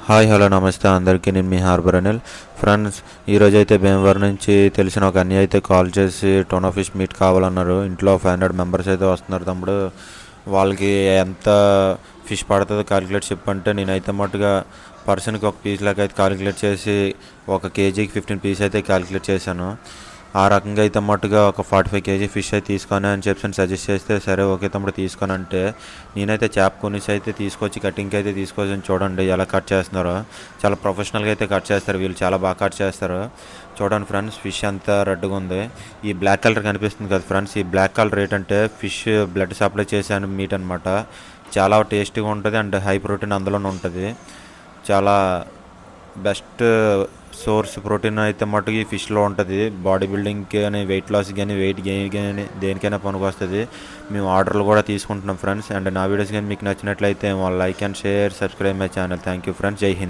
Hi hello నమస్తే అందరికీ. నేను మీ హార్బర్ అనిల్. ఫ్రెండ్స్, ఈరోజైతే భీమవరం నుంచి తెలిసిన ఒక అన్నయ్య అయితే కాల్ చేసి టోనా ఫిష్ మీట్ కావాలన్నారు. ఇంట్లో 500 మెంబర్స్ అయితే వస్తున్నారు తమ్ముడు, వాళ్ళకి ఎంత ఫిష్ పడుతుందో క్యాలిక్యులేట్ చెప్పంటే నేనైతే మట్టుగా పర్సన్కి ఒక పీస్ లాగా అయితే క్యాలిక్యులేట్ చేసి ఒక కేజీకి 15 పీస్ అయితే క్యాలిక్యులేట్ చేశాను. ఆ రకంగా అయితే మట్టుగా ఒక 45 కేజీ ఫిష్ అయితే తీసుకొని అని చెప్పి సజెస్ట్ చేస్తే, సరే ఓకే తమ్ముడు తీసుకొని అంటే నేనైతే చేప కొనేసి అయితే తీసుకొచ్చి కటింగ్కి అయితే తీసుకొచ్చి చూడండి ఎలా కట్ చేస్తున్నారో. చాలా ప్రొఫెషనల్గా అయితే కట్ చేస్తారు వీళ్ళు, చాలా బాగా కట్ చేస్తారు. చూడండి ఫ్రెండ్స్, ఫిష్ అంతా రెడ్గా ఉంది. ఈ బ్లాక్ కలర్ కనిపిస్తుంది కదా ఫ్రెండ్స్, ఈ బ్లాక్ కలర్ ఏంటంటే ఫిష్ బ్లడ్ సప్లై చేసాను మీట్ అనమాట. చాలా టేస్టీగా ఉంటుంది అండ్ హై ప్రోటీన్ అందులోనే ఉంటుంది. చాలా బెస్ట్ సోర్స్ ప్రోటీన్ అయితే మటుకు ఈ ఫిష్లో ఉంటుంది. బాడీ బిల్డింగ్కి కానీ, వెయిట్ లాస్ కానీ, వెయిట్ గెయిన్ కానీ దేనికైనా పనికి వస్తుంది. మేము ఆర్డర్లు కూడా తీసుకుంటున్నాం ఫ్రెండ్స్. అండ్ నా వీడియోస్ కానీ మీకు నచ్చినట్లయితే like and share, subscribe my channel. Thank you friends. జై హింద్.